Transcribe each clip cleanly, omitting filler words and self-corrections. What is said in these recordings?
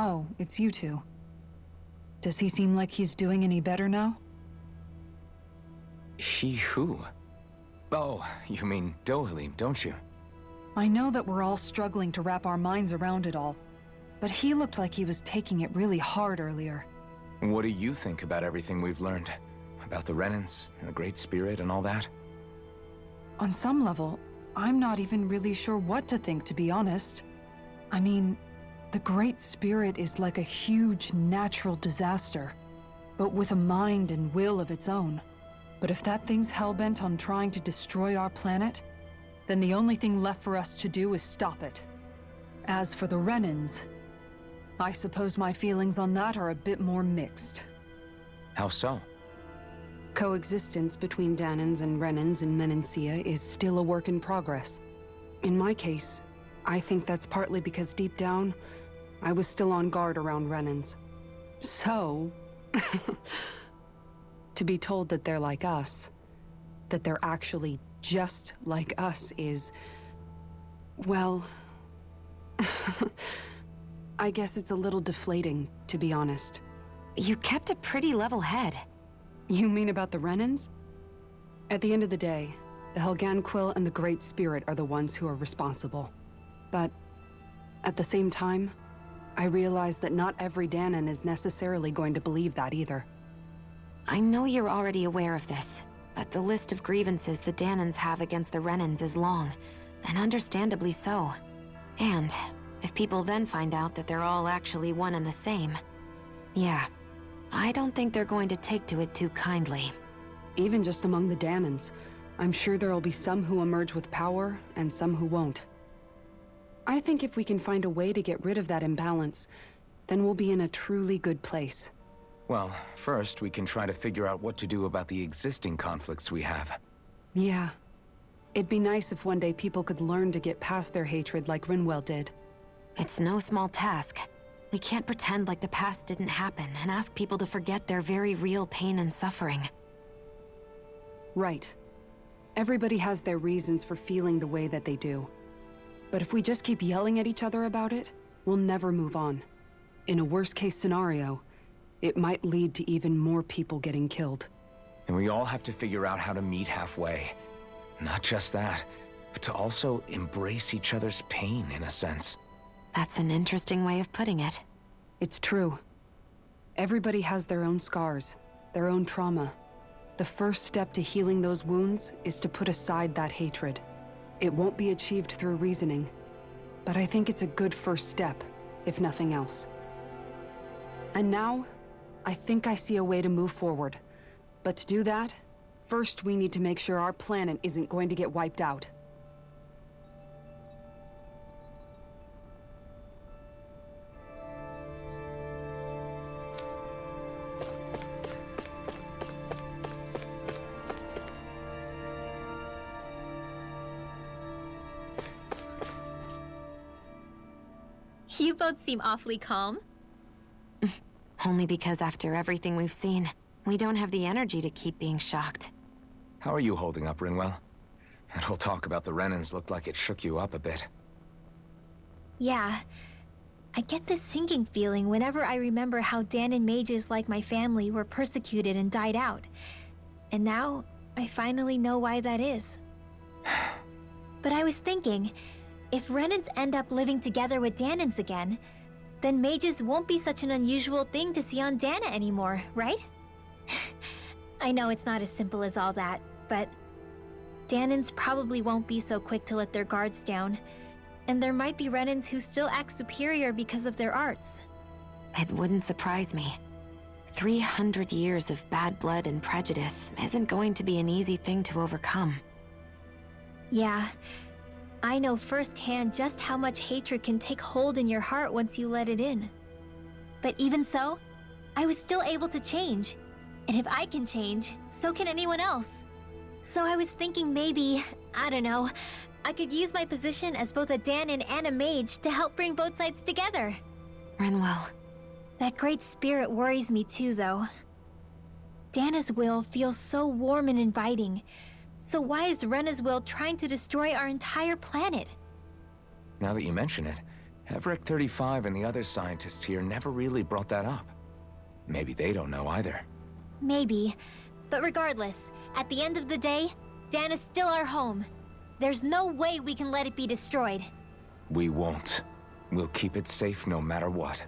Oh, it's you two. Does he seem like he's doing any better now? He who? Oh, you mean Dohalim, don't you? I know that we're all struggling to wrap our minds around it all, but he looked like he was taking it really hard earlier. What do you think about everything we've learned? About the Renans, and the Great Spirit, and all that? On some level, I'm not even really sure what to think, to be honest. I mean, the Great Spirit is like a huge natural disaster, but with a mind and will of its own. But if that thing's hellbent on trying to destroy our planet, then the only thing left for us to do is stop it. As for the Renans, I suppose my feelings on that are a bit more mixed. How so? Coexistence between Dahnans and Renans in Menancia is still a work in progress. In my case, I think that's partly because deep down, I was still on guard around Renans. So, to be told that they're like us, that they're actually just like us is, well, I guess it's a little deflating, to be honest. You kept a pretty level head. You mean about the Renans? At the end of the day, the Helganquil and the Great Spirit are the ones who are responsible. But at the same time, I realize that not every Dahnan is necessarily going to believe that either. I know you're already aware of this, but the list of grievances the Dahnans have against the Renans is long, and understandably so. And if people then find out that they're all actually one and the same, yeah, I don't think they're going to take to it too kindly. Even just among the Dahnans, I'm sure there'll be some who emerge with power and some who won't. I think if we can find a way to get rid of that imbalance, then we'll be in a truly good place. Well, first we can try to figure out what to do about the existing conflicts we have. Yeah. It'd be nice if one day people could learn to get past their hatred like Rinwell did. It's no small task. We can't pretend like the past didn't happen and ask people to forget their very real pain and suffering. Right. Everybody has their reasons for feeling the way that they do. But if we just keep yelling at each other about it, we'll never move on. In a worst-case scenario, it might lead to even more people getting killed. And we all have to figure out how to meet halfway. Not just that, but to also embrace each other's pain, in a sense. That's an interesting way of putting it. It's true. Everybody has their own scars, their own trauma. The first step to healing those wounds is to put aside that hatred. It won't be achieved through reasoning, but I think it's a good first step, if nothing else. And now, I think I see a way to move forward. But to do that, first we need to make sure our planet isn't going to get wiped out. You both seem awfully calm. Only because after everything we've seen, we don't have the energy to keep being shocked. How are you holding up, Rinwell? That whole talk about the Renans looked like it shook you up a bit. Yeah. I get this sinking feeling whenever I remember how Dahnan mages like my family were persecuted and died out. And now, I finally know why that is. But I was thinking, if Renans end up living together with Dahnans again, then mages won't be such an unusual thing to see on Dahna anymore, right? I know it's not as simple as all that, but Dahnans probably won't be so quick to let their guards down, and there might be Renans who still act superior because of their arts. It wouldn't surprise me. 300 years of bad blood and prejudice isn't going to be an easy thing to overcome. Yeah. I know firsthand just how much hatred can take hold in your heart once you let it in. But even so, I was still able to change. And if I can change, so can anyone else. So I was thinking maybe, I don't know, I could use my position as both a Dahnan and a mage to help bring both sides together. Rinwell. That Great Spirit worries me too, though. Dahna's will feels so warm and inviting. So why is Rena's will trying to destroy our entire planet? Now that you mention it, Everett 35 and the other scientists here never really brought that up. Maybe they don't know either. Maybe. But regardless, at the end of the day, Dahna's still our home. There's no way we can let it be destroyed. We won't. We'll keep it safe no matter what.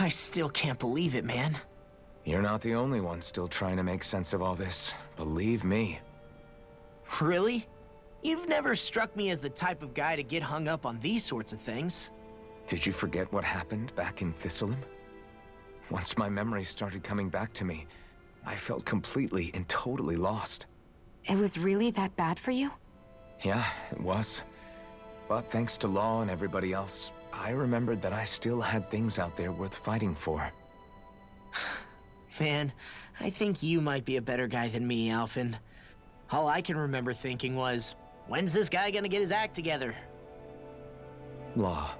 I still can't believe it, man. You're not the only one still trying to make sense of all this. Believe me. Really? You've never struck me as the type of guy to get hung up on these sorts of things. Did you forget what happened back in Thistleum? Once my memories started coming back to me, I felt completely and totally lost. It was really that bad for you? Yeah, it was. But thanks to Law and everybody else, I remembered that I still had things out there worth fighting for. Man, I think you might be a better guy than me, Alphen. All I can remember thinking was, when's this guy gonna get his act together? Law.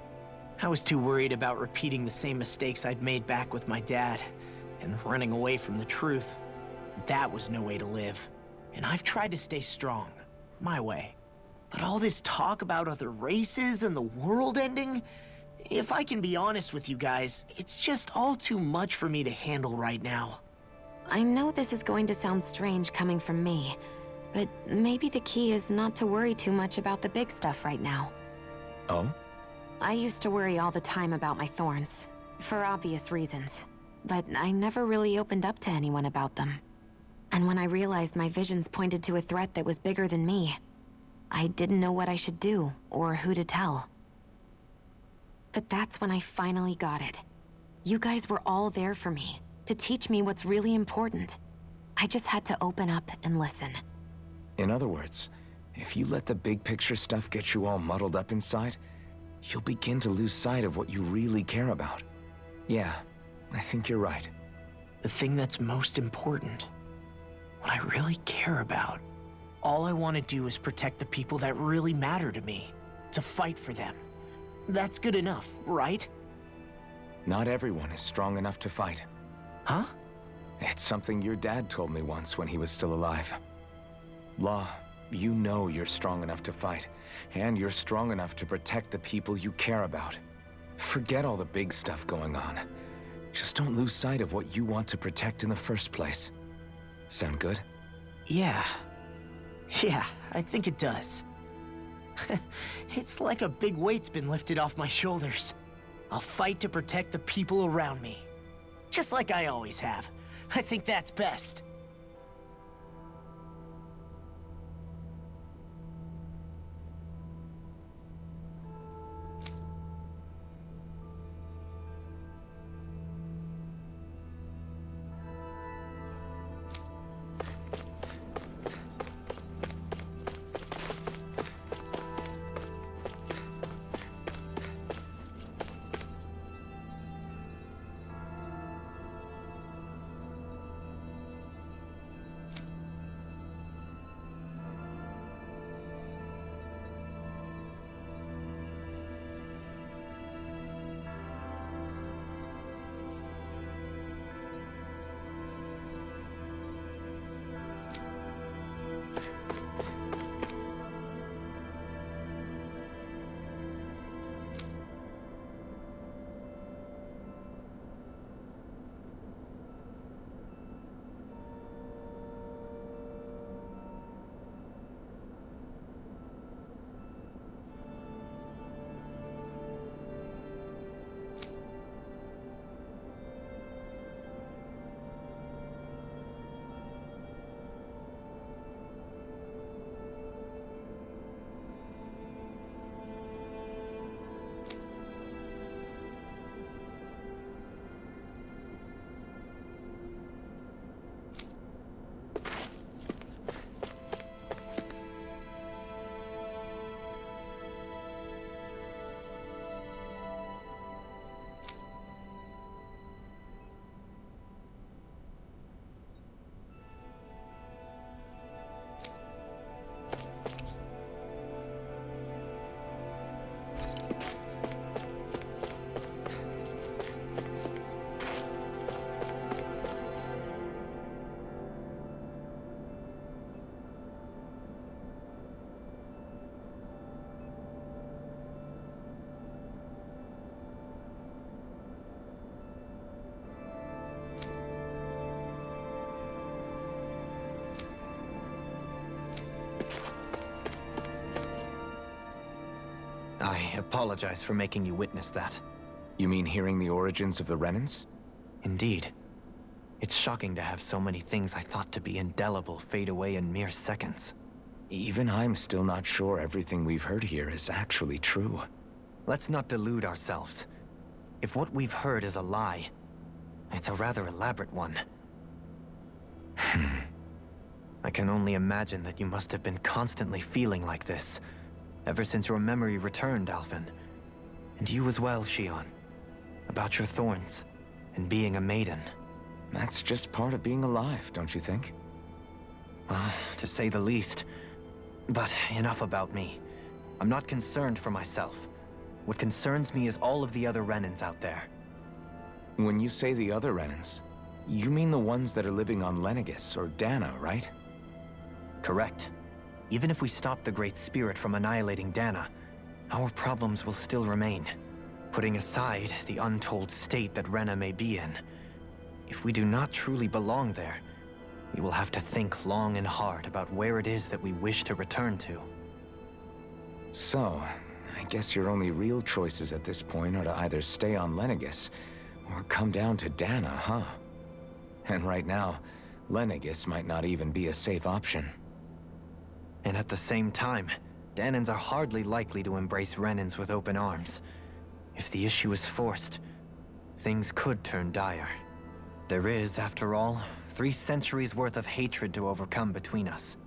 I was too worried about repeating the same mistakes I'd made back with my dad, and running away from the truth. That was no way to live. And I've tried to stay strong, my way. But all this talk about other races and the world ending, if I can be honest with you guys, it's just all too much for me to handle right now. I know this is going to sound strange coming from me, but maybe the key is not to worry too much about the big stuff right now. Oh? I used to worry all the time about my thorns, for obvious reasons, but I never really opened up to anyone about them. And when I realized my visions pointed to a threat that was bigger than me, I didn't know what I should do, or who to tell. But that's when I finally got it. You guys were all there for me, to teach me what's really important. I just had to open up and listen. In other words, if you let the big picture stuff get you all muddled up inside, you'll begin to lose sight of what you really care about. Yeah, I think you're right. The thing that's most important, what I really care about, all I want to do is protect the people that really matter to me, to fight for them. That's good enough, right? Not everyone is strong enough to fight. Huh? It's something your dad told me once when he was still alive. Law, you know you're strong enough to fight, and you're strong enough to protect the people you care about. Forget all the big stuff going on. Just don't lose sight of what you want to protect in the first place. Sound good? Yeah, I think it does. It's like a big weight's been lifted off my shoulders. I'll fight to protect the people around me. Just like I always have. I think that's best. apologize for making you witness that. You mean hearing the origins of the Renans? Indeed. It's shocking to have so many things I thought to be indelible fade away in mere seconds. Even I'm still not sure everything we've heard here is actually true. Let's not delude ourselves. If what we've heard is a lie, it's a rather elaborate one. I can only imagine that you must have been constantly feeling like this, ever since your memory returned, Alphen. And you as well, Shion. About your thorns, and being a maiden. That's just part of being alive, don't you think? To say the least. But enough about me. I'm not concerned for myself. What concerns me is all of the other Renans out there. When you say the other Renans, you mean the ones that are living on Lenegis or Dahna, right? Correct. Even if we stop the Great Spirit from annihilating Dahna, our problems will still remain. Putting aside the untold state that Rena may be in, if we do not truly belong there, we will have to think long and hard about where it is that we wish to return to. So, I guess your only real choices at this point are to either stay on Lenegis, or come down to Dahna, huh? And right now, Lenegis might not even be a safe option. And at the same time, Dahnans are hardly likely to embrace Renans with open arms. If the issue is forced, things could turn dire. There is, after all, 3 centuries worth of hatred to overcome between us.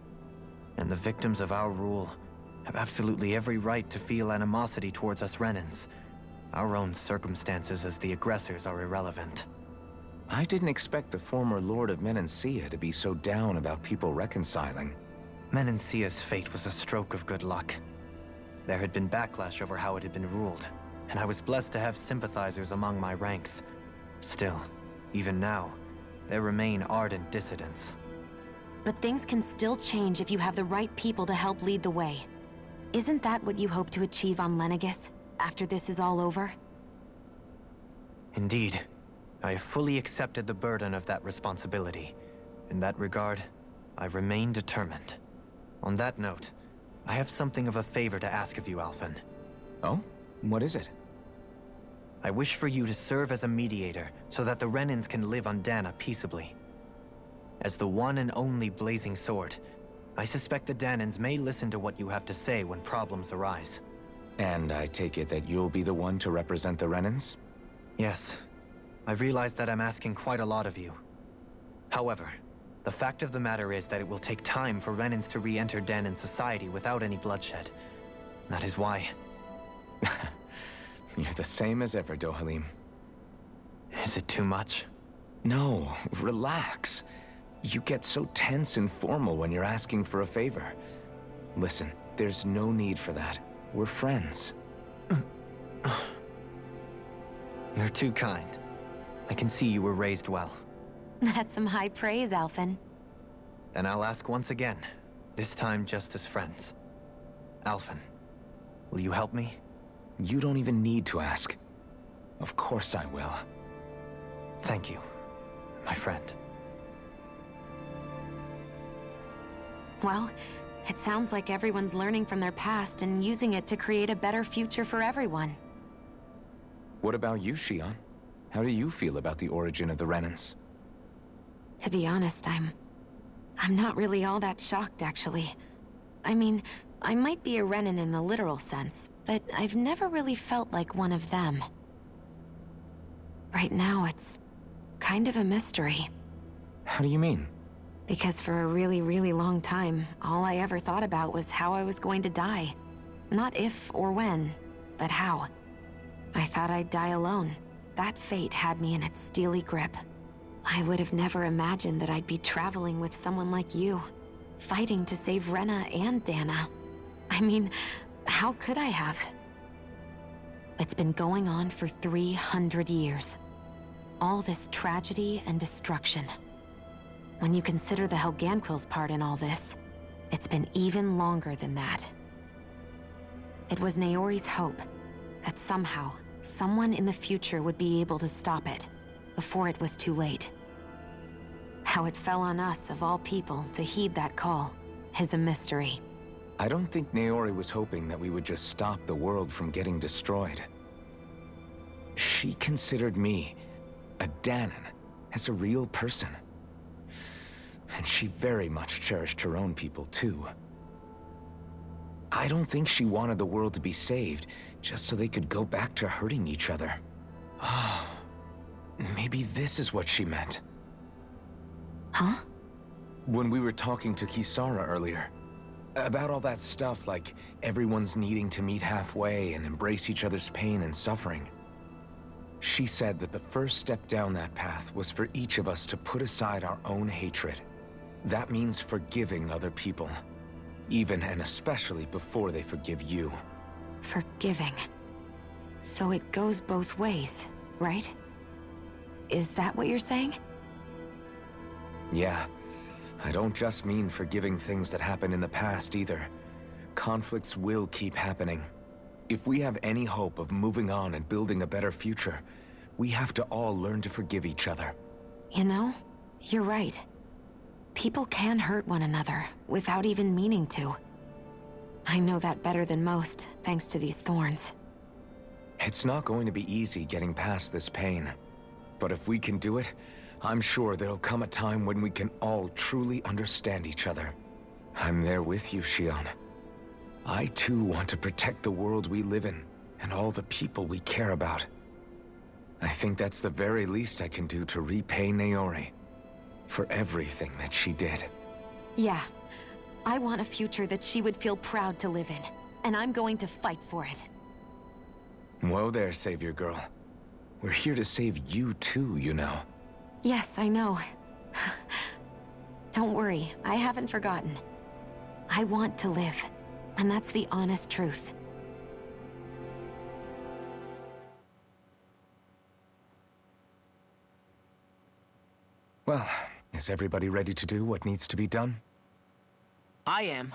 And the victims of our rule have absolutely every right to feel animosity towards us Renans. Our own circumstances as the aggressors are irrelevant. I didn't expect the former Lord of Menancia to be so down about people reconciling. Menancia's fate was a stroke of good luck. There had been backlash over how it had been ruled, and I was blessed to have sympathizers among my ranks. Still, even now, there remain ardent dissidents. But things can still change if you have the right people to help lead the way. Isn't that what you hope to achieve on Lenegis, after this is all over? Indeed. I have fully accepted the burden of that responsibility. In that regard, I remain determined. On that note, I have something of a favor to ask of you, Alphen. Oh? What is it? I wish for you to serve as a mediator so that the Renans can live on Dahna peaceably. As the one and only blazing sword, I suspect the Dahnans may listen to what you have to say when problems arise. And I take it that you'll be the one to represent the Renans? Yes. I realize that I'm asking quite a lot of you. However, the fact of the matter is that it will take time for Renans to re-enter Dahnan society without any bloodshed. That is why. You're the same as ever, Dohalim. Is it too much? No, relax. You get so tense and formal when you're asking for a favor. Listen, there's no need for that. We're friends. You're too kind. I can see you were raised well. That's some high praise, Alphen. Then I'll ask once again, this time just as friends. Alphen, will you help me? You don't even need to ask. Of course I will. Thank you, my friend. Well, it sounds like everyone's learning from their past and using it to create a better future for everyone. What about you, Shion? How do you feel about the origin of the Renans? To be honest, I'm not really all that shocked, actually. I mean, I might be a Renan in the literal sense, but I've never really felt like one of them. Right now, it's kind of a mystery. How do you mean? Because for a really, really long time, all I ever thought about was how I was going to die. Not if or when, but how. I thought I'd die alone. That fate had me in its steely grip. I would have never imagined that I'd be traveling with someone like you, fighting to save Rena and Dahna. I mean, how could I have? It's been going on for 300 years. All this tragedy and destruction. When you consider the Helganquil's part in all this, it's been even longer than that. It was Naori's hope that somehow, someone in the future would be able to stop it, before it was too late. How it fell on us, of all people, to heed that call is a mystery. I don't think Naori was hoping that we would just stop the world from getting destroyed. She considered me, a Dahnan, as a real person. And she very much cherished her own people, too. I don't think she wanted the world to be saved, just so they could go back to hurting each other. Ah, maybe this is what she meant. Huh? When we were talking to Kisara earlier, about all that stuff like everyone's needing to meet halfway and embrace each other's pain and suffering. She said that the first step down that path was for each of us to put aside our own hatred. That means forgiving other people, even and especially before they forgive you. Forgiving. So it goes both ways, right? Is that what you're saying? Yeah. I don't just mean forgiving things that happened in the past either. Conflicts will keep happening. If we have any hope of moving on and building a better future, we have to all learn to forgive each other. You know, you're right. People can hurt one another without even meaning to. I know that better than most, thanks to these thorns. It's not going to be easy getting past this pain. But if we can do it, I'm sure there'll come a time when we can all truly understand each other. I'm there with you, Xion. I too want to protect the world we live in, and all the people we care about. I think that's the very least I can do to repay Naori for everything that she did. Yeah. I want a future that she would feel proud to live in, and I'm going to fight for it. Whoa there, Savior Girl. We're here to save you too, you know. Yes, I know. Don't worry, I haven't forgotten. I want to live, and that's the honest truth. Well, is everybody ready to do what needs to be done? I am.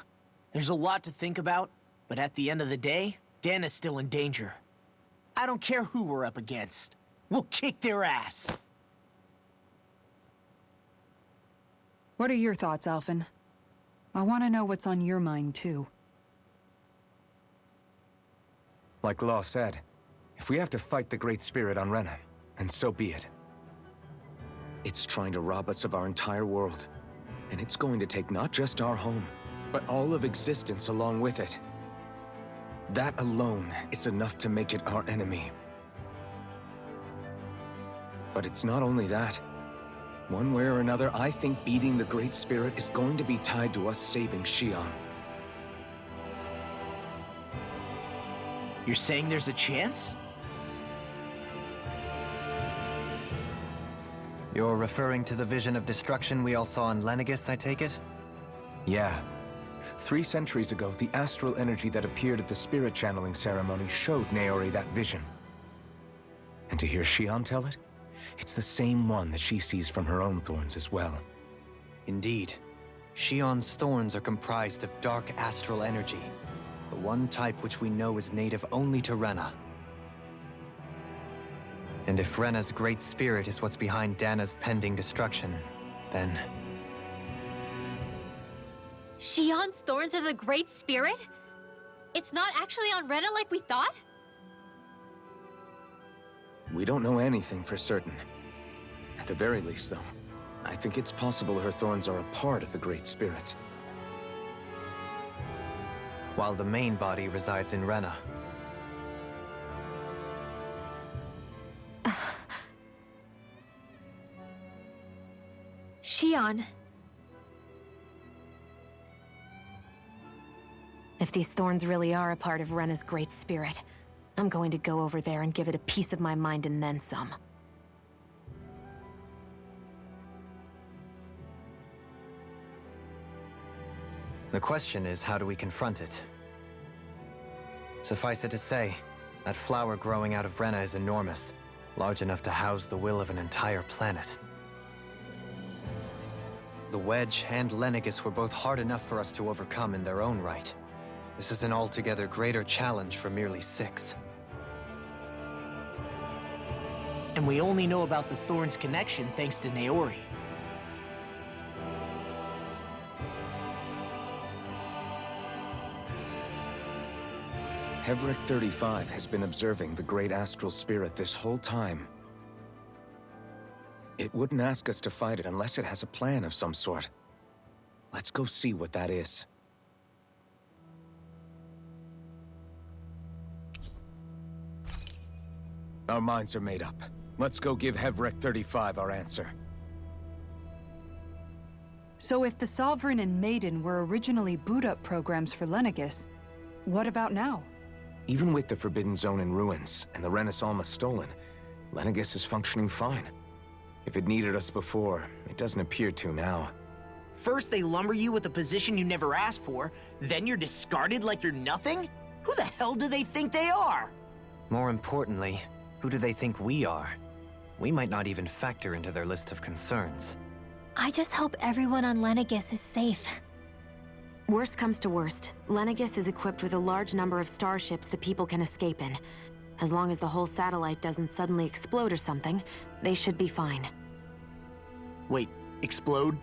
There's a lot to think about, but at the end of the day, Dahna's still in danger. I don't care who we're up against. We'll kick their ass. What are your thoughts, Alphen? I want to know what's on your mind, too. Like Law said, if we have to fight the Great Spirit on Rena, then so be it. It's trying to rob us of our entire world, and it's going to take not just our home, but all of existence along with it. That alone is enough to make it our enemy. But it's not only that. One way or another, I think beating the Great Spirit is going to be tied to us saving Xion. You're saying there's a chance? You're referring to the vision of destruction we all saw in Lenegis, I take it? Yeah. 3 centuries ago, the astral energy that appeared at the spirit channeling ceremony showed Naori that vision. And to hear Xion tell it, it's the same one that she sees from her own thorns as well. Indeed. Xion's thorns are comprised of dark astral energy, the one type which we know is native only to Rena. And if Rena's Great Spirit is what's behind Dahna's pending destruction, then... Xion's thorns are the Great Spirit? It's not actually on Rena like we thought? We don't know anything for certain. At the very least, though, I think it's possible her thorns are a part of the Great Spirit. While the main body resides in Rena. Xion. If these thorns really are a part of Rena's Great Spirit, I'm going to go over there and give it a piece of my mind and then some. The question is, how do we confront it? Suffice it to say, that flower growing out of Rena is enormous, large enough to house the will of an entire planet. The Wedge and Lenegis were both hard enough for us to overcome in their own right. This is an altogether greater challenge for merely 6. And we only know about the Thorns' connection thanks to Naori. Hevric 35 has been observing the Great Astral Spirit this whole time. It wouldn't ask us to fight it unless it has a plan of some sort. Let's go see what that is. Our minds are made up. Let's go give Hevric 35 our answer. So if the Sovereign and Maiden were originally boot-up programs for Lenegis, what about now? Even with the Forbidden Zone in ruins and the Renis Alma stolen, Lenegis is functioning fine. If it needed us before, it doesn't appear to now. First they lumber you with a position you never asked for, then you're discarded like you're nothing? Who the hell do they think they are? More importantly, who do they think we are? We might not even factor into their list of concerns. I just hope everyone on Lenegis is safe. Worst comes to worst, Lenegis is equipped with a large number of starships that people can escape in. As long as the whole satellite doesn't suddenly explode or something, they should be fine. Wait, explode?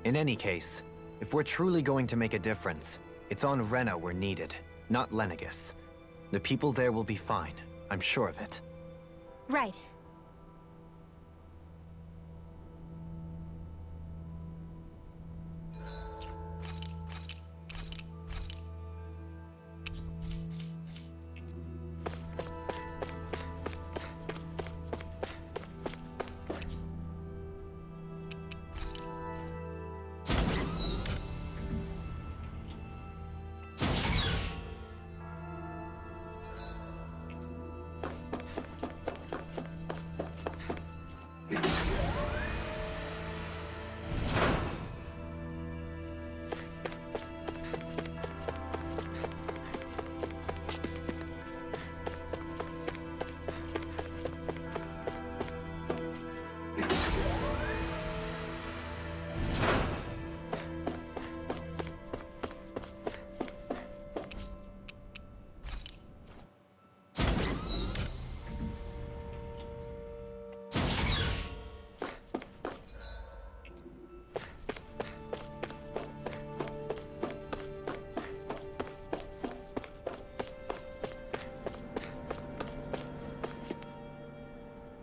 In any case, if we're truly going to make a difference, it's on Rena we're needed, not Lenegis. The people there will be fine, I'm sure of it. Right.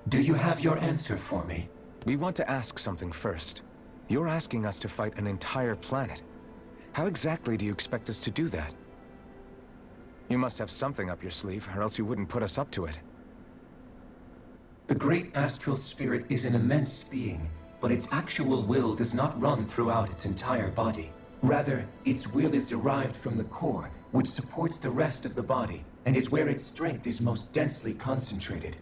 Do you have your answer for me? We want to ask something first. You're asking us to fight an entire planet. How exactly do you expect us to do that? You must have something up your sleeve, or else you wouldn't put us up to it. The Great Astral Spirit is an immense being, but its actual will does not run throughout its entire body. Rather, its will is derived from the core, which supports the rest of the body, and is where its strength is most densely concentrated.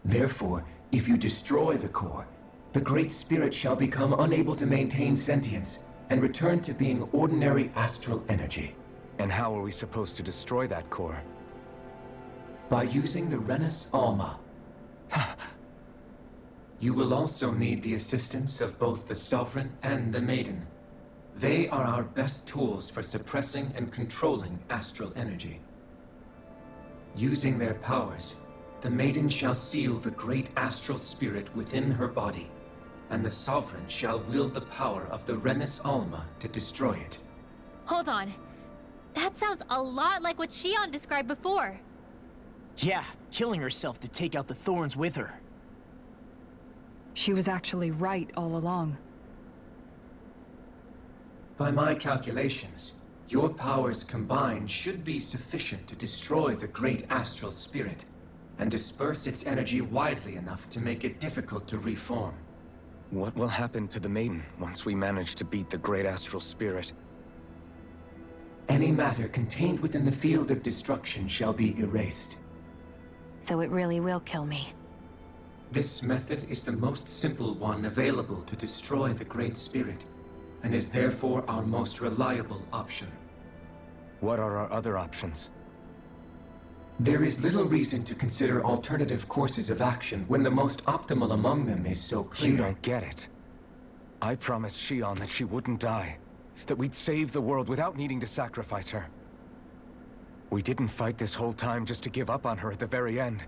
Therefore, if you destroy the core, the Great Spirit shall become unable to maintain sentience and return to being ordinary astral energy. And how are we supposed to destroy that core? By using the Renis Alma. You will also need the assistance of both the Sovereign and the Maiden. They are our best tools for suppressing and controlling astral energy. Using their powers, the Maiden shall seal the Great Astral Spirit within her body, and the Sovereign shall wield the power of the Renis Alma to destroy it. Hold on. That sounds a lot like what Shion described before. Yeah, killing herself to take out the thorns with her. She was actually right all along. By my calculations, your powers combined should be sufficient to destroy the Great Astral Spirit and disperse its energy widely enough to make it difficult to reform. What will happen to the Maiden once we manage to beat the Great Astral Spirit? Any matter contained within the field of destruction shall be erased. So it really will kill me. This method is the most simple one available to destroy the Great Spirit, and is therefore our most reliable option. What are our other options? There is little reason to consider alternative courses of action when the most optimal among them is so clear. You don't get it. I promised Shion that she wouldn't die, that we'd save the world without needing to sacrifice her. We didn't fight this whole time just to give up on her at the very end.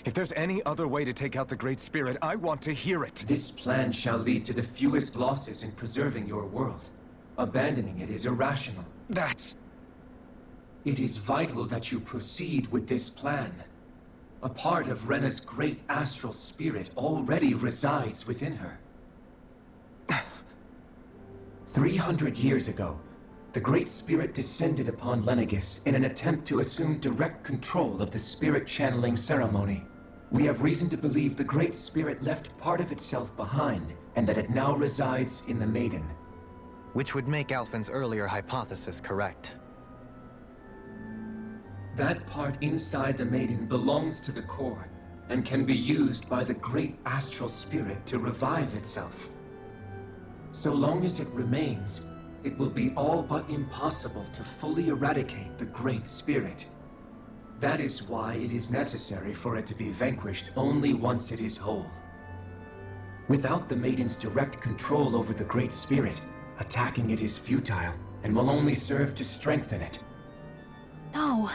If there's any other way to take out the Great Spirit, I want to hear it. This plan shall lead to the fewest losses in preserving your world. Abandoning it is irrational. That's... It is vital that you proceed with this plan. A part of Rena's Great Astral Spirit already resides within her. 300 years ago, the Great Spirit descended upon Lenegis in an attempt to assume direct control of the spirit channeling ceremony. We have reason to believe the Great Spirit left part of itself behind, and that it now resides in the Maiden. Which would make Alphen's earlier hypothesis correct. That part inside the Maiden belongs to the core, and can be used by the Great Astral Spirit to revive itself. So long as it remains, it will be all but impossible to fully eradicate the Great Spirit. That is why it is necessary for it to be vanquished only once it is whole. Without the Maiden's direct control over the Great Spirit, attacking it is futile, and will only serve to strengthen it. No.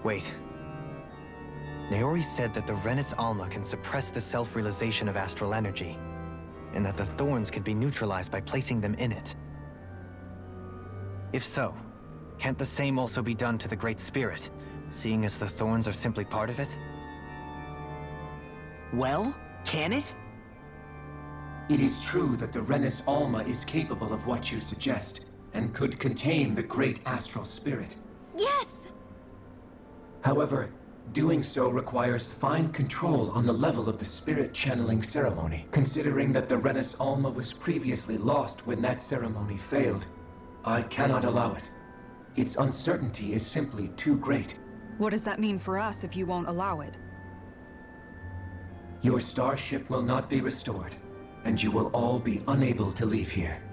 Wait. Naori said that the Renis Alma can suppress the self-realization of astral energy, and that the thorns can be neutralized by placing them in it. If so, can't the same also be done to the Great Spirit, seeing as the thorns are simply part of it? Well, can it? It is true that the Renis Alma is capable of what you suggest, and could contain the Great Astral Spirit. Yes! However, doing so requires fine control on the level of the spirit channeling ceremony, considering that the Renis Alma was previously lost when that ceremony failed. I cannot allow it. Its uncertainty is simply too great. What does that mean for us if you won't allow it? Your starship will not be restored, and you will all be unable to leave here.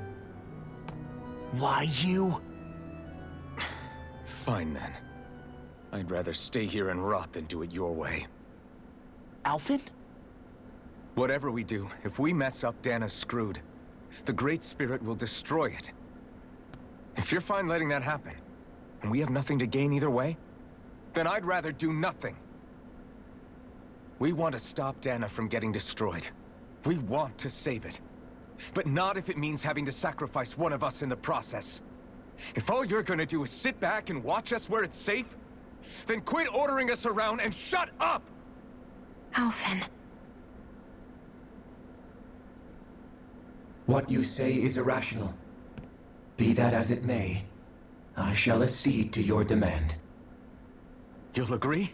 Why you? Fine then. I'd rather stay here and rot than do it your way. Alphen? Whatever we do, if we mess up, Dahna's screwed. The Great Spirit will destroy it. If you're fine letting that happen, and we have nothing to gain either way, then I'd rather do nothing. We want to stop Dahna from getting destroyed. We want to save it. But not if it means having to sacrifice one of us in the process. If all you're gonna do is sit back and watch us where it's safe, then quit ordering us around and shut up! Alphen. What you say is irrational. Be that as it may, I shall accede to your demand. You'll agree?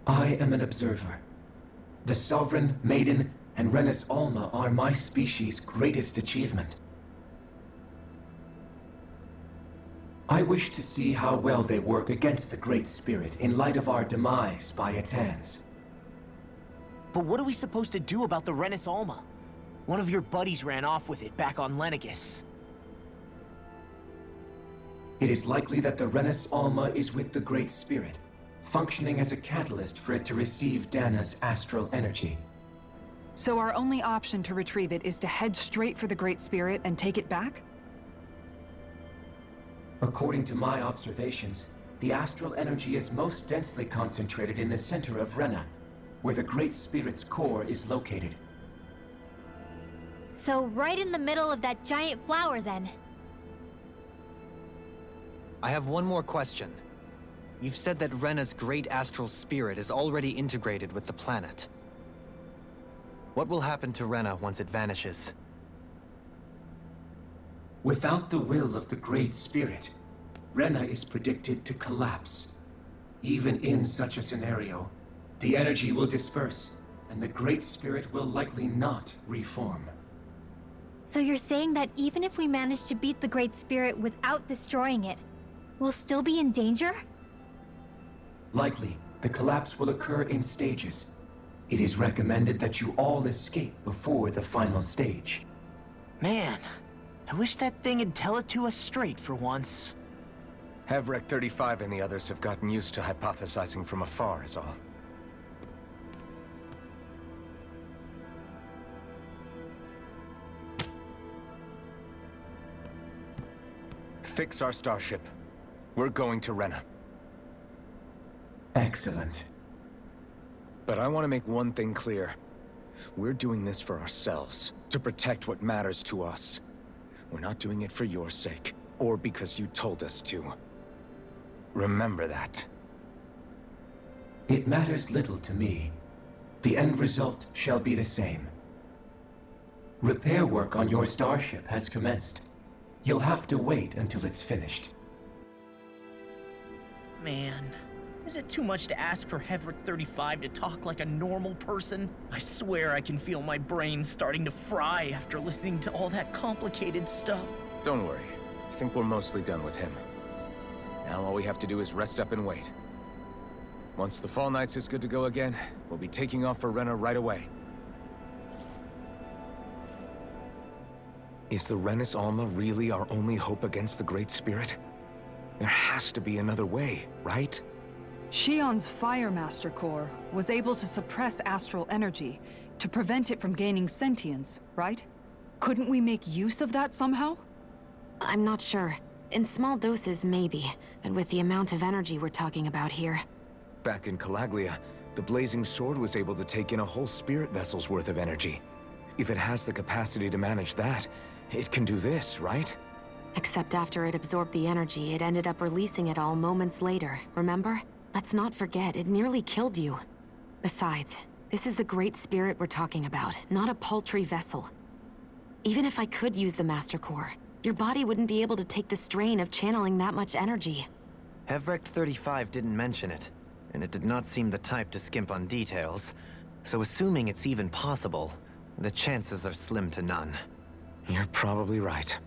I am an observer. The Sovereign, Maiden, and Renis Alma are my species' greatest achievement. I wish to see how well they work against the Great Spirit in light of our demise by its hands. But what are we supposed to do about the Renis Alma? One of your buddies ran off with it back on Lenegis. It is likely that the Renis Alma is with the Great Spirit, functioning as a catalyst for it to receive Dahna's astral energy. So our only option to retrieve it is to head straight for the Great Spirit and take it back? According to my observations, the astral energy is most densely concentrated in the center of Rena, where the Great Spirit's core is located. So right in the middle of that giant flower, then. I have one more question. You've said that Rena's Great Astral Spirit is already integrated with the planet. What will happen to Rena once it vanishes? Without the will of the Great Spirit, Rena is predicted to collapse. Even in such a scenario, the energy will disperse, and the Great Spirit will likely not reform. So you're saying that even if we manage to beat the Great Spirit without destroying it, we'll still be in danger? Likely, the collapse will occur in stages. It is recommended that you all escape before the final stage. Man, I wish that thing would tell it to us straight for once. Havrek 35 and the others have gotten used to hypothesizing from afar is all. Fix our starship. We're going to Rena. Excellent. But I want to make one thing clear. We're doing this for ourselves, to protect what matters to us. We're not doing it for your sake, or because you told us to. Remember that. It matters little to me. The end result shall be the same. Repair work on your starship has commenced. You'll have to wait until it's finished. Man, is it too much to ask for Hevrick 35 to talk like a normal person? I swear I can feel my brain starting to fry after listening to all that complicated stuff. Don't worry. I think we're mostly done with him. Now all we have to do is rest up and wait. Once the Fall Knights is good to go again, we'll be taking off for Renna right away. Is the Rennis Alma really our only hope against the Great Spirit? There has to be another way, right? Shion's Fire Master Core was able to suppress astral energy to prevent it from gaining sentience, right? Couldn't we make use of that somehow? I'm not sure. In small doses, maybe. And with the amount of energy we're talking about here. Back in Calaglia, the Blazing Sword was able to take in a whole spirit vessel's worth of energy. If it has the capacity to manage that, it can do this, right? Except after it absorbed the energy, it ended up releasing it all moments later, remember? Let's not forget, it nearly killed you. Besides, this is the Great Spirit we're talking about, not a paltry vessel. Even if I could use the Master Core, your body wouldn't be able to take the strain of channeling that much energy. Hevrick 35 didn't mention it, and it did not seem the type to skimp on details. So assuming it's even possible, the chances are slim to none. You're probably right.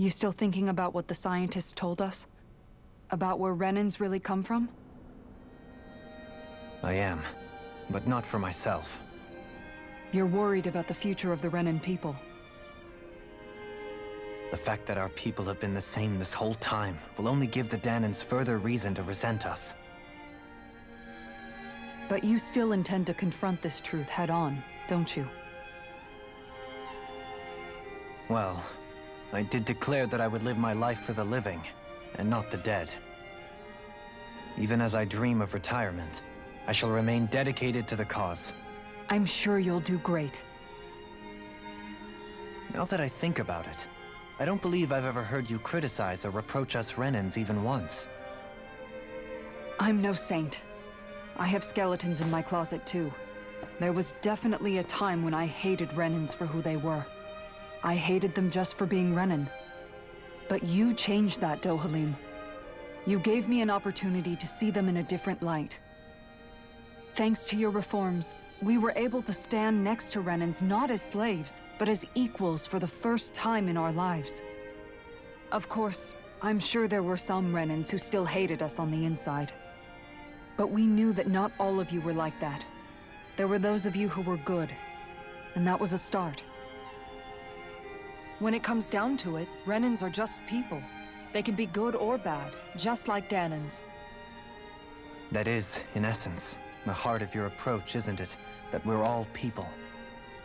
You still thinking about what the scientists told us? About where Renans really come from? I am, but not for myself. You're worried about the future of the Renan people. The fact that our people have been the same this whole time will only give the Dahnans further reason to resent us. But you still intend to confront this truth head-on, don't you? Well, I did declare that I would live my life for the living, and not the dead. Even as I dream of retirement, I shall remain dedicated to the cause. I'm sure you'll do great. Now that I think about it, I don't believe I've ever heard you criticize or reproach us Renans even once. I'm no saint. I have skeletons in my closet too. There was definitely a time when I hated Renans for who they were. I hated them just for being Renan. But you changed that, Dohalim. You gave me an opportunity to see them in a different light. Thanks to your reforms, we were able to stand next to Renans not as slaves, but as equals for the first time in our lives. Of course, I'm sure there were some Renans who still hated us on the inside. But we knew that not all of you were like that. There were those of you who were good, and that was a start. When it comes down to it, Renans are just people. They can be good or bad, just like Dahnans. That is, in essence, the heart of your approach, isn't it? That we're all people.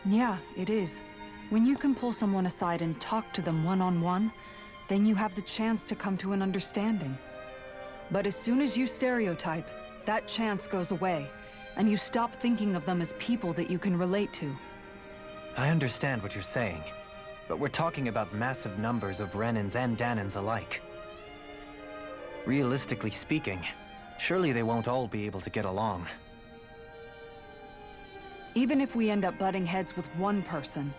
Yeah, it is. When you can pull someone aside and talk to them one-on-one, then you have the chance to come to an understanding. But as soon as you stereotype, that chance goes away, and you stop thinking of them as people that you can relate to. I understand what you're saying, but we're talking about massive numbers of Renans and Dahnans alike. Realistically speaking, surely they won't all be able to get along. Even if we end up butting heads with one person,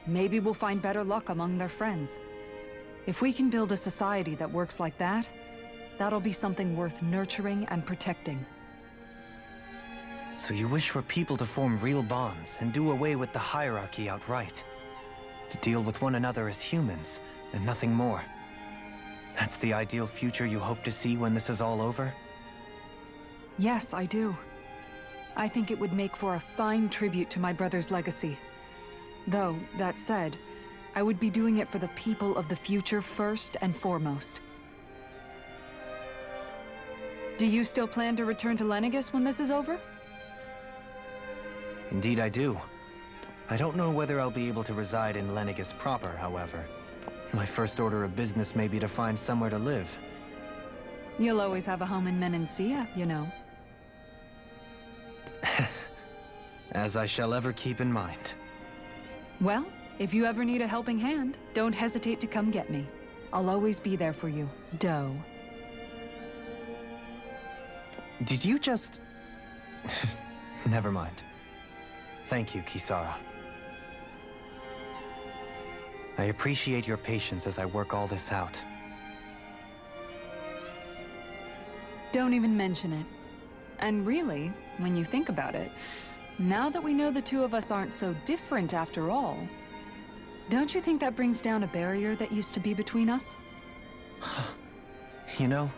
maybe we'll find better luck among their friends. If we can build a society that works like that, that'll be something worth nurturing and protecting. So you wish for people to form real bonds and do away with the hierarchy outright? To deal with one another as humans, and nothing more? That's the ideal future you hope to see when this is all over? Yes, I do. I think it would make for a fine tribute to my brother's legacy. Though, that said, I would be doing it for the people of the future first and foremost. Do you still plan to return to Lenegis when this is over? Indeed I do. I don't know whether I'll be able to reside in Lenegis proper, however. My first order of business may be to find somewhere to live. You'll always have a home in Menancia, you know. As I shall ever keep in mind. Well, if you ever need a helping hand, don't hesitate to come get me. I'll always be there for you, Doe. Did you just... Never mind. Thank you, Kisara. I appreciate your patience as I work all this out. Don't even mention it. And really, when you think about it, now that we know the two of us aren't so different after all, don't you think that brings down a barrier that used to be between us? You know,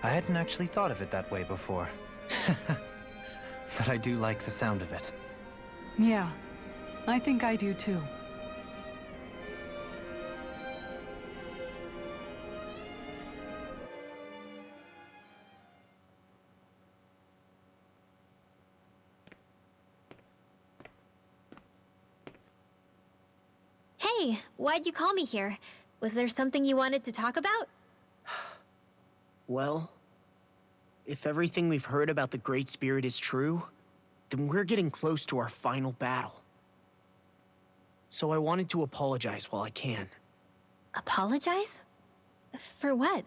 I hadn't actually thought of it that way before. But I do like the sound of it. Yeah, I think I do too. Hey, why'd you call me here? Was there something you wanted to talk about? Well, if everything we've heard about the Great Spirit is true, then we're getting close to our final battle. So I wanted to apologize while I can. Apologize? For what?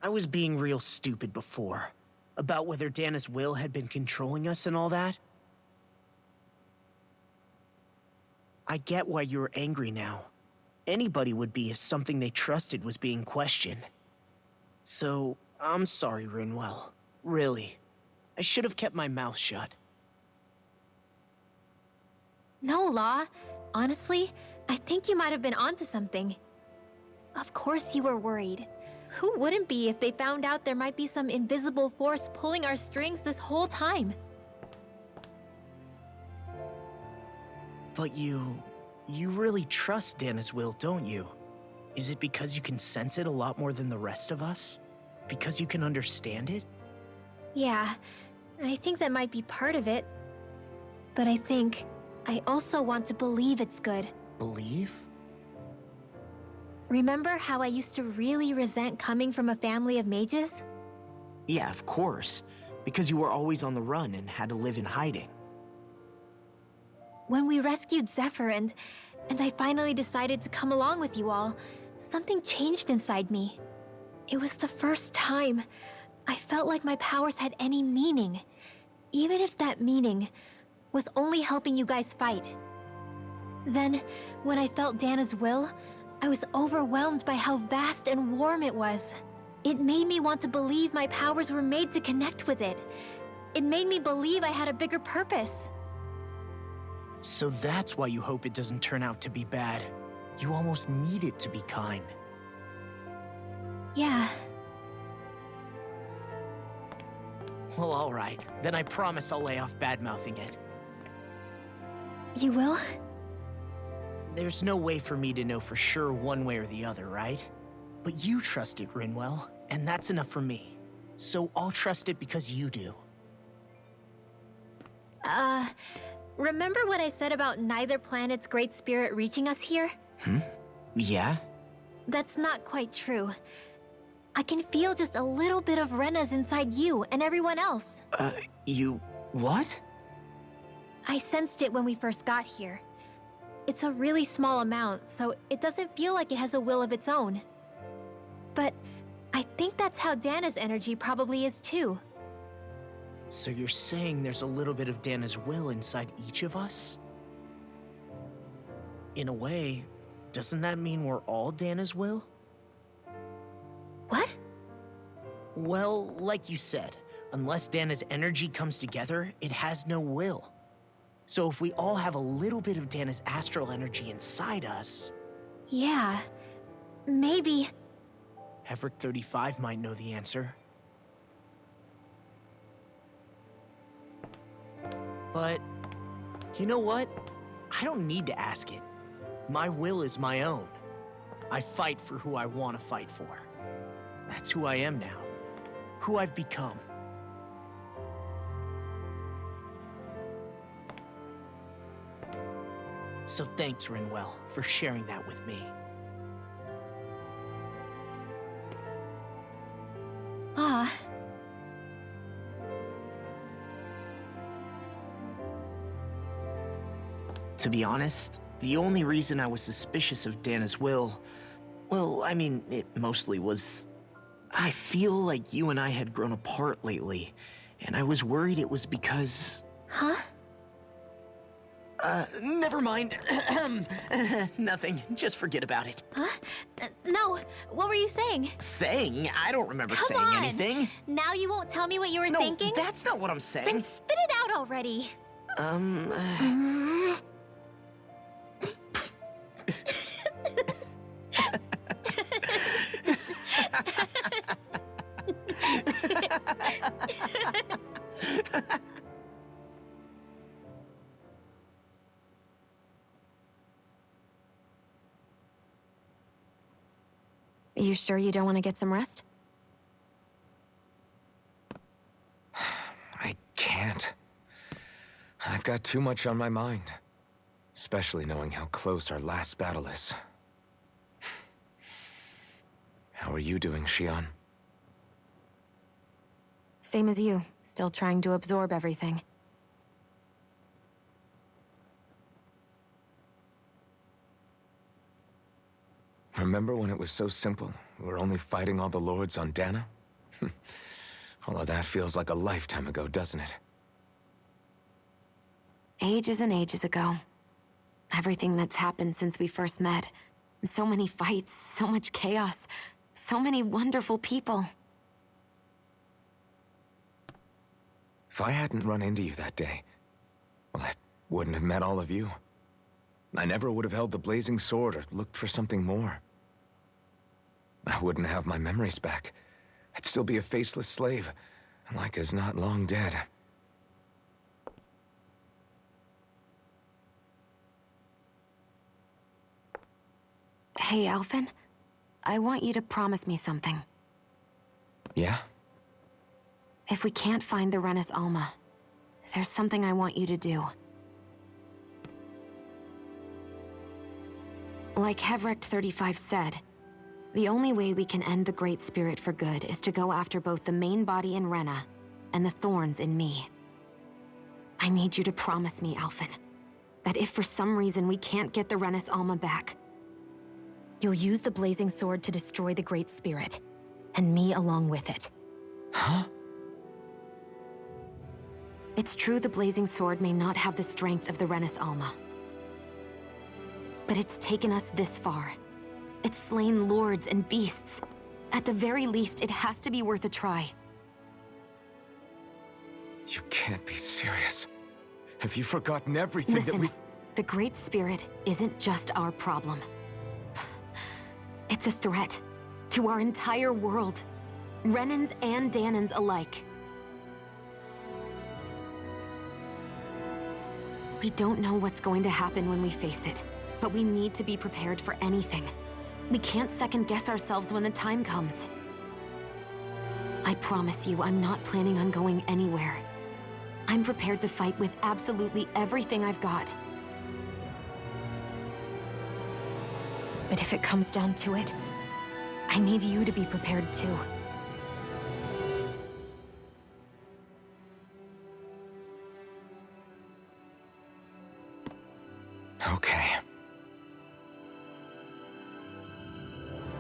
I was being real stupid before, about whether Dahna's will had been controlling us and all that. I get why you're angry now. Anybody would be if something they trusted was being questioned. So, I'm sorry, Rinwell. Really. I should have kept my mouth shut. No, Law. Honestly, I think you might have been onto something. Of course you were worried. Who wouldn't be if they found out there might be some invisible force pulling our strings this whole time? But you really trust Dahna's will, don't you? Is it because you can sense it a lot more than the rest of us? Because you can understand it? Yeah, I think that might be part of it. But I also want to believe it's good. Believe? Remember how I used to really resent coming from a family of mages? Yeah, of course. Because you were always on the run and had to live in hiding. When we rescued Zephyr and I finally decided to come along with you all, something changed inside me. It was the first time I felt like my powers had any meaning, even if that meaning was only helping you guys fight. Then, when I felt Dahna's will, I was overwhelmed by how vast and warm it was. It made me want to believe my powers were made to connect with it. It made me believe I had a bigger purpose. So that's why you hope it doesn't turn out to be bad. You almost need it to be kind. Yeah. Well, alright. Then I promise I'll lay off bad-mouthing it. You will? There's no way for me to know for sure one way or the other, right? But you trust it, Rinwell, and that's enough for me. So I'll trust it because you do. Remember what I said about neither planet's Great Spirit reaching us here? Yeah? That's not quite true. I can feel just a little bit of Rena's inside you and everyone else. You... what? I sensed it when we first got here. It's a really small amount, so it doesn't feel like it has a will of its own. But I think that's how Dahna's energy probably is too. So you're saying there's a little bit of Dahna's will inside each of us? in a way, doesn't that mean we're all Dahna's will? What? Well, like you said, unless Dahna's energy comes together, it has no will. So if we all have a little bit of Dahna's astral energy inside us... Yeah, maybe. Heverick 35 might know the answer. But, you know what? I don't need to ask it. My will is my own. I fight for who I want to fight for. That's who I am now. Who I've become. So thanks, Rinwell, for sharing that with me. Ah. To be honest, the only reason I was suspicious of Dahna's will, well, I mean, it mostly was... I feel like you and I had grown apart lately, and I was worried it was because... Huh? Never mind. Nothing. Just forget about it. Huh? No, what were you saying? Saying? I don't remember Come saying on. anything. Now you won't tell me what you were No, thinking? that's not what I'm saying. Then spit it out already. Are you sure you don't want to get some rest? I can't. I've got too much on my mind. Especially knowing how close our last battle is. How are you doing, Xion? Same as you, still trying to absorb everything. Remember when it was so simple? We were only fighting all the lords on Dahna? Although that feels like a lifetime ago, doesn't it? Ages and ages ago. Everything that's happened since we first met. So many fights, so much chaos, so many wonderful people. If I hadn't run into you that day, well, I wouldn't have met all of you. I never would have held the blazing sword or looked for something more. I wouldn't have my memories back. I'd still be a faceless slave, like as not long dead. Hey, Alphen. I want you to promise me something. Yeah? If we can't find the Renis Alma, there's something I want you to do. Like Heverick 35 said, the only way we can end the Great Spirit for good is to go after both the main body in Rena and the thorns in me. I need you to promise me, Alphen, that if for some reason we can't get the Renis Alma back, you'll use the blazing sword to destroy the Great Spirit, and me along with it. Huh? It's true the blazing sword may not have the strength of the Renis Alma. But it's taken us this far. It's slain lords and beasts. At the very least, it has to be worth a try. You can't be serious. Have you forgotten everything Listen, that we... the Great Spirit isn't just our problem. It's a threat to our entire world. Renans and Dahnans alike. We don't know what's going to happen when we face it, but we need to be prepared for anything. We can't second-guess ourselves when the time comes. I promise you, I'm not planning on going anywhere. I'm prepared to fight with absolutely everything I've got. But if it comes down to it, I need you to be prepared too. Okay.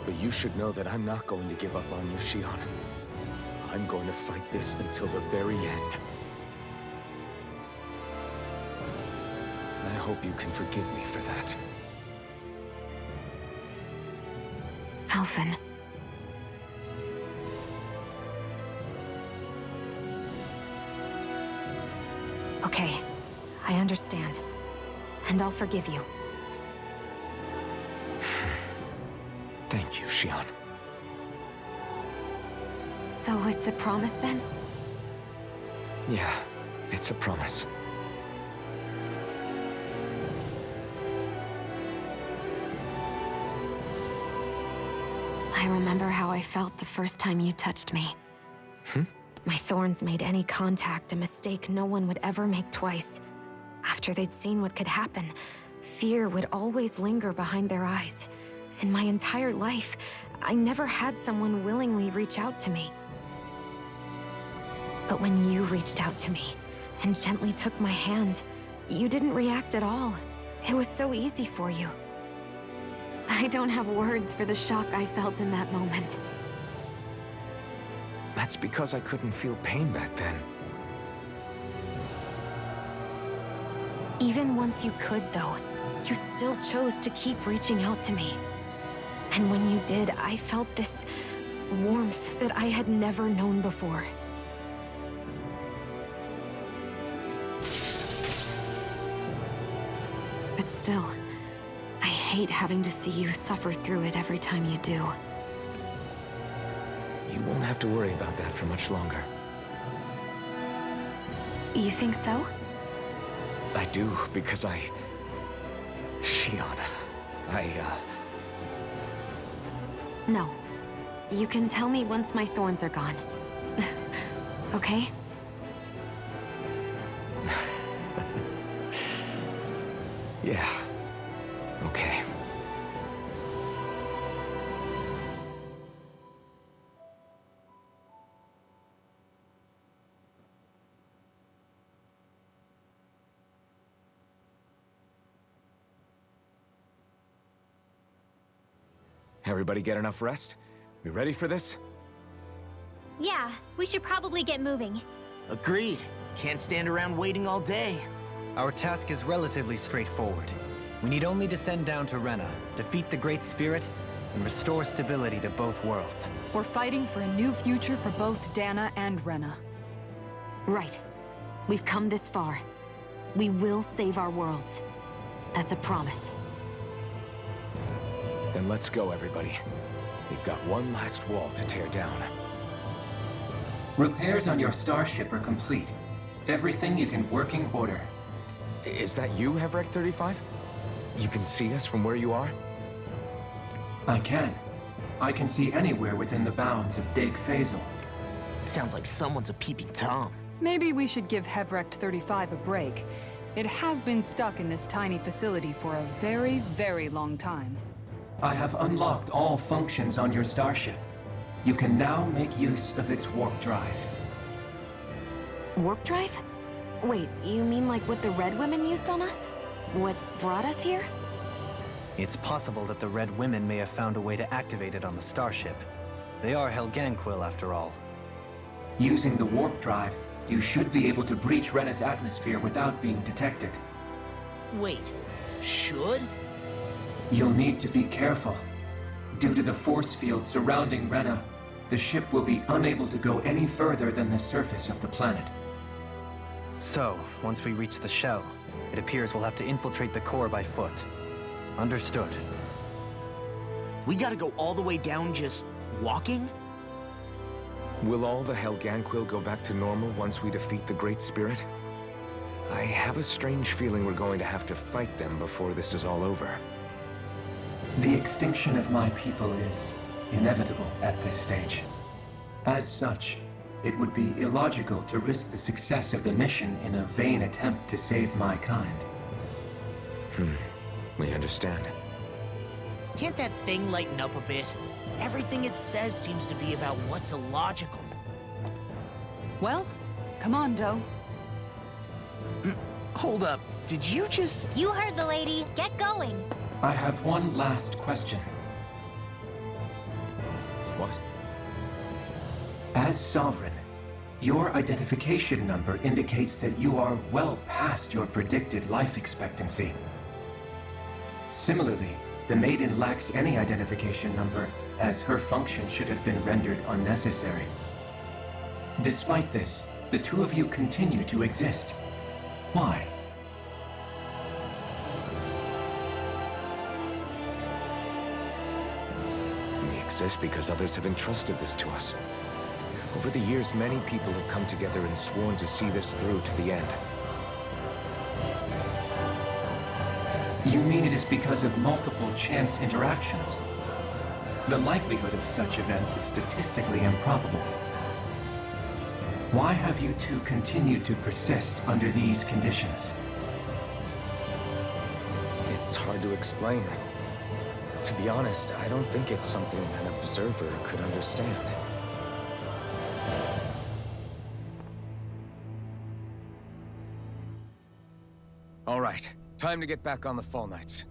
But you should know that I'm not going to give up on you, Xion. I'm going to fight this until the very end. I hope you can forgive me for that. Alphen. Okay, I understand. And I'll forgive you. Thank you, Xion. So it's a promise then? Yeah, it's a promise. I remember how I felt the first time you touched me. My thorns made any contact a mistake no one would ever make twice. After they'd seen what could happen, fear would always linger behind their eyes. In my entire life, I never had someone willingly reach out to me. But when you reached out to me and gently took my hand, you didn't react at all. It was so easy for you. I don't have words for the shock I felt in that moment. That's because I couldn't feel pain back then. Even once you could, though, you still chose to keep reaching out to me. And when you did, I felt this warmth that I had never known before. But still, I hate having to see you suffer through it every time you do. You won't have to worry about that for much longer. You think so? I do, because Xion, No. You can tell me once my thorns are gone. Okay? Yeah. Okay. Everybody get enough rest? We ready for this? Yeah, we should probably get moving. Agreed. Can't stand around waiting all day. Our task is relatively straightforward. We need only descend down to Rena, defeat the Great Spirit, and restore stability to both worlds. We're fighting for a new future for both Dahna and Rena. Right. We've come this far. We will save our worlds. That's a promise. Then let's go, everybody. We've got one last wall to tear down. Repairs on your starship are complete. Everything is in working order. Is that you, Hevrek 35? You can see us from where you are? I can. I can see anywhere within the bounds of Dake Phasal. Sounds like someone's a peeping Tom. Maybe we should give Hevrek 35 a break. It has been stuck in this tiny facility for a very, very long time. I have unlocked all functions on your starship. You can now make use of its warp drive. Warp drive? Wait, you mean like what the Red Women used on us? What brought us here? It's possible that the Red Women may have found a way to activate it on the starship. They are Helganquil, after all. Using the warp drive, you should be able to breach Rena's atmosphere without being detected. Wait, should? You'll need to be careful. Due to the force field surrounding Rena, the ship will be unable to go any further than the surface of the planet. So, once we reach the shell, it appears we'll have to infiltrate the core by foot. Understood. We gotta go all the way down just walking? Will all the Helganquil go back to normal once we defeat the Great Spirit? I have a strange feeling we're going to have to fight them before this is all over. The extinction of my people is inevitable at this stage. As such, it would be illogical to risk the success of the mission in a vain attempt to save my kind. We understand. Can't that thing lighten up a bit? Everything it says seems to be about what's illogical. Well, come on, Doe. Hold up, did you just... You heard the lady. Get going. I have one last question. What? As Sovereign, your identification number indicates that you are well past your predicted life expectancy. Similarly, the Maiden lacks any identification number as her function should have been rendered unnecessary. Despite this, the two of you continue to exist. Why? We exist because others have entrusted this to us. Over the years, many people have come together and sworn to see this through to the end. You mean it is because of multiple chance interactions? The likelihood of such events is statistically improbable. Why have you two continued to persist under these conditions? It's hard to explain. To be honest, I don't think it's something an observer could understand. All right, time to get back on the Fall Knights.